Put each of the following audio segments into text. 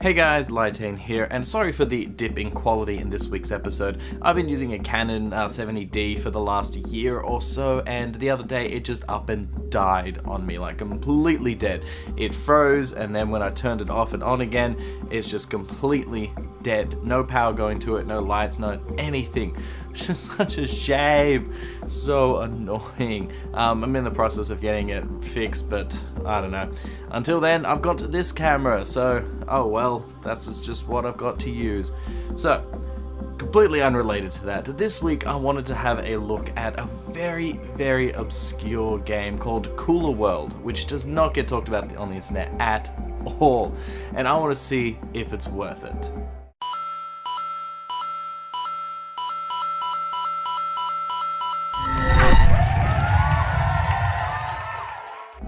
Hey guys, Lytane here, and sorry for the dip in quality in this week's episode. I've been using a Canon 70D for the last year or so, and the other day it just up and died on me, like completely dead. It froze, and then when I turned it off and on again, it's just completely dead. No power going to it, no lights, no anything. It's just such a shame. So annoying. I'm in the process of getting it fixed, but I don't know. Until then, I've got this camera, so oh well, that's just what I've got to use. So, completely unrelated to that, this week I wanted to have a look at a very obscure game called Kula World, which does not get talked about on the internet at all, and I want to see if it's worth it.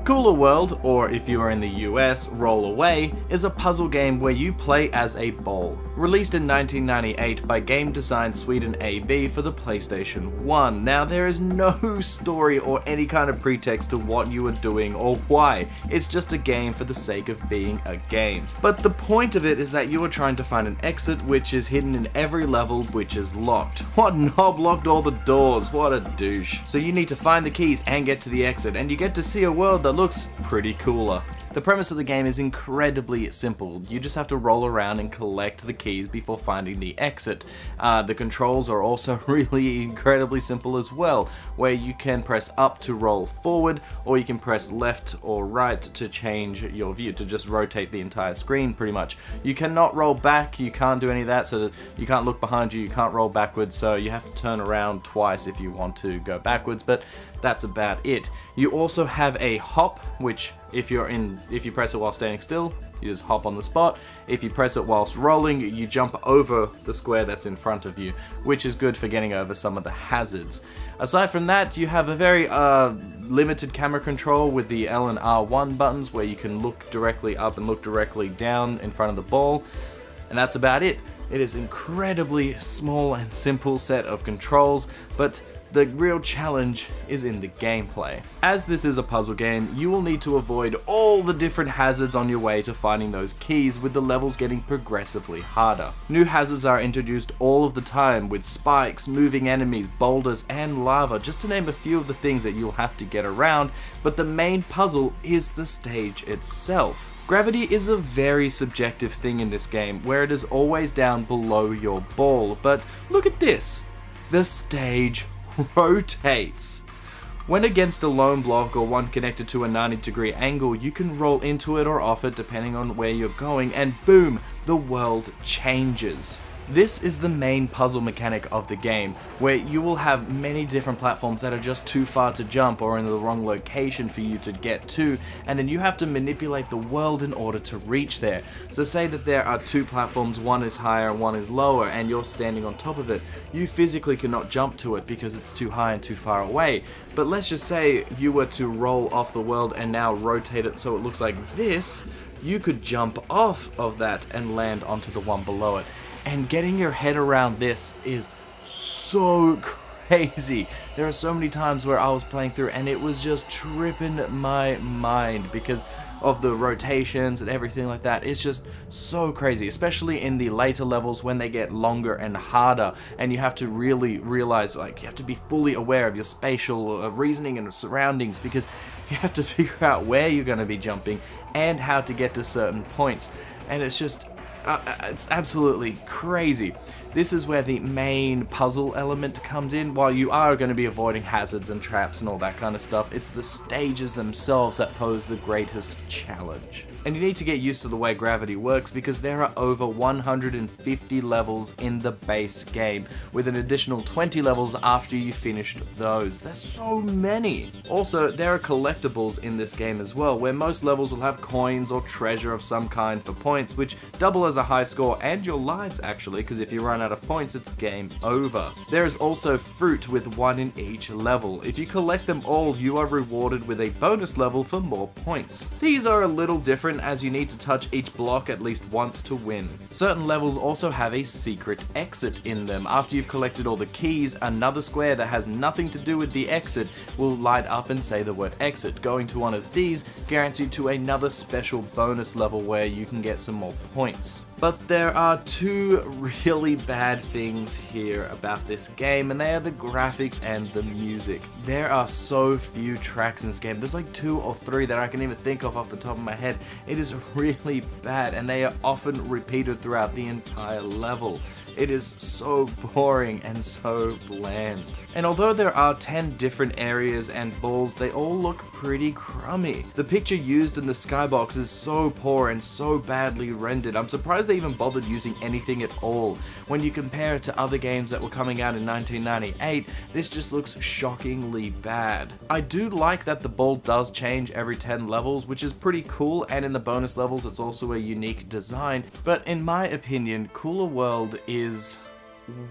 Kula World, or if you are in the US, Roll Away, is a puzzle game where you play as a ball. Released in 1998 by Game Design Sweden AB for the PlayStation 1. Now there is no story or any kind of pretext to what you are doing or why. It's just a game for the sake of being a game. But the point of it is that you are trying to find an exit which is hidden in every level which is locked. What knob locked all the doors? What a douche. So you need to find the keys and get to the exit, and you get to see a world that looks pretty cooler. The premise of the game is incredibly simple. You just have to roll around and collect the keys before finding the exit. The controls are also really incredibly simple as well, where you can press up to roll forward, or you can press left or right to change your view, to just rotate the entire screen pretty much. You cannot roll back, you can't do any of that, so that you can't look behind you, you can't roll backwards, so you have to turn around twice if you want to go backwards, but that's about it. You also have a hop, which if you press it while standing still, you just hop on the spot. If you press it whilst rolling, you jump over the square that's in front of you, which is good for getting over some of the hazards. Aside from that, you have a very limited camera control with the L and R1 buttons, where you can look directly up and look directly down in front of the ball, and that's about it. It is incredibly small and simple set of controls, but the real challenge is in the gameplay. As this is a puzzle game, you will need to avoid all the different hazards on your way to finding those keys, with the levels getting progressively harder. New hazards are introduced all of the time, with spikes, moving enemies, boulders, and lava, just to name a few of the things that you'll have to get around, but the main puzzle is the stage itself. Gravity is a very subjective thing in this game, where it is always down below your ball, but look at this. The stage rotates. When against a lone block or one connected to a 90-degree angle, you can roll into it or off it depending on where you're going, and boom, the world changes. This is the main puzzle mechanic of the game, where you will have many different platforms that are just too far to jump or in the wrong location for you to get to, and then you have to manipulate the world in order to reach there. So say that there are two platforms, one is higher and one is lower, and you're standing on top of it. You physically cannot jump to it because it's too high and too far away. But let's just say you were to roll off the world and now rotate it so it looks like this. You could jump off of that and land onto the one below it. And getting your head around this is so crazy. There are so many times where I was playing through and it was just tripping my mind because of the rotations and everything like that. It's just so crazy, especially in the later levels when they get longer and harder, and you have to really realize, like, you have to be fully aware of your spatial reasoning and surroundings, because you have to figure out where you're going to be jumping and how to get to certain points, and it's just it's absolutely crazy. This is where the main puzzle element comes in. While you are going to be avoiding hazards and traps and all that kind of stuff, it's the stages themselves that pose the greatest challenge. And you need to get used to the way gravity works, because there are over 150 levels in the base game, with an additional 20 levels after you finished those. There's so many! Also, there are collectibles in this game as well, where most levels will have coins or treasure of some kind for points, which double as a high score, and your lives actually, because if you run out of points, it's game over. There is also fruit with one in each level. If you collect them all, you are rewarded with a bonus level for more points. These are a little different, as you need to touch each block at least once to win. Certain levels also have a secret exit in them. After you've collected all the keys, another square that has nothing to do with the exit will light up and say the word exit. Going to one of these guarantees you to another special bonus level where you can get some more points. But there are two really bad things here about this game, and they are the graphics and the music. There are so few tracks in this game. There's like 2 or 3 that I can even think of off the top of my head. It is really bad, and they are often repeated throughout the entire level. It is so boring and so bland. And although there are 10 different areas and balls, they all look pretty crummy. The picture used in the skybox is so poor and so badly rendered. I'm surprised they even bothered using anything at all. When you compare it to other games that were coming out in 1998, this just looks shockingly bad. I do like that the ball does change every 10 levels, which is pretty cool, and in the bonus levels it's also a unique design, but in my opinion, Kula World is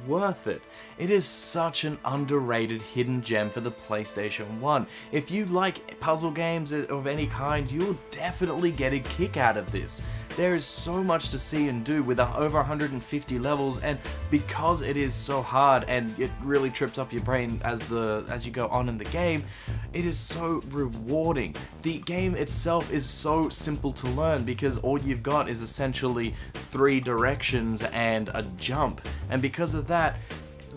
worth it. It is such an underrated hidden gem for the PlayStation 1. If you like puzzle games of any kind, you'll definitely get a kick out of this. There is so much to see and do with over 150 levels, and because it is so hard and it really trips up your brain as you go on in the game, it is so rewarding. The game itself is so simple to learn because all you've got is essentially 3 directions and a jump, and because of that,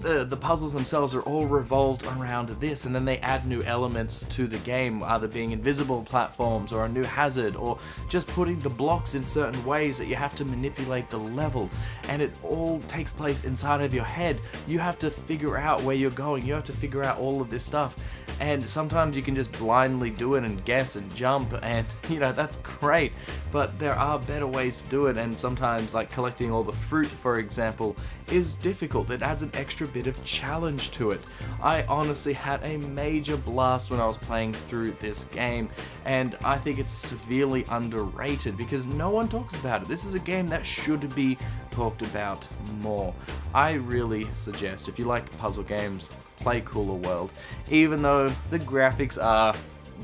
the puzzles themselves are all revolved around this, and then they add new elements to the game, either being invisible platforms or a new hazard, or just putting the blocks in certain ways that you have to manipulate the level, and it all takes place inside of your head. You have to figure out where you're going, you have to figure out all of this stuff, and sometimes you can just blindly do it and guess and jump, and you know, that's great, but there are better ways to do it, and sometimes like collecting all the fruit, for example, is difficult. It adds an extra bit of challenge to it. I honestly had a major blast when I was playing through this game, and I think it's severely underrated because no one talks about it. This is a game that should be talked about more. I really suggest, if you like puzzle games, play Kula World, even though the graphics are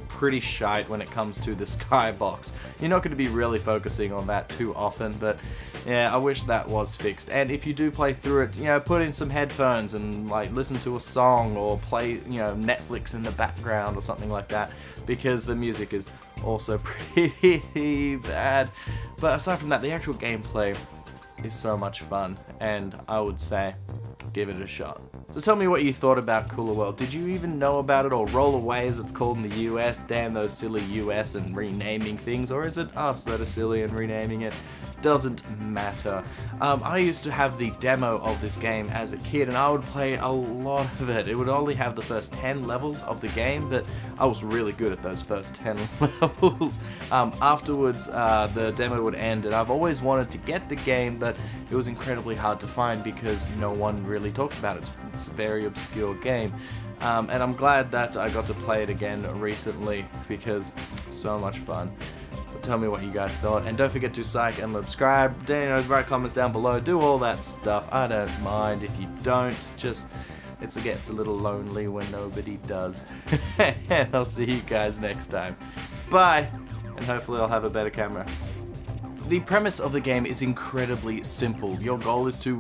pretty shite when it comes to the skybox. You're not going to be really focusing on that too often, but yeah, I wish that was fixed. And if you do play through it, you know, put in some headphones and like listen to a song or play, you know, Netflix in the background or something like that, because the music is also pretty bad. But aside from that, the actual gameplay is so much fun, and I would say give it a shot. So tell me what you thought about Kula World. Did you even know about it, or Roll Away as it's called in the US? Damn those silly US and renaming things. Or is it us that are silly and renaming it? Doesn't matter. I used to have the demo of this game as a kid, and I would play a lot of it. It would only have the first 10 levels of the game, but I was really good at those first 10 levels. Afterwards, the demo would end, and I've always wanted to get the game, but it was incredibly hard to find because no one really talks about it. It's a very obscure game. And I'm glad that I got to play it again recently because it's so much fun. Tell me what you guys thought, and don't forget to like and subscribe, write comments down below, do all that stuff. I don't mind if you don't, just it gets a little lonely when nobody does. And I'll see you guys next time. Bye, and hopefully I'll have a better camera. The premise of the game is incredibly simple. Your goal is to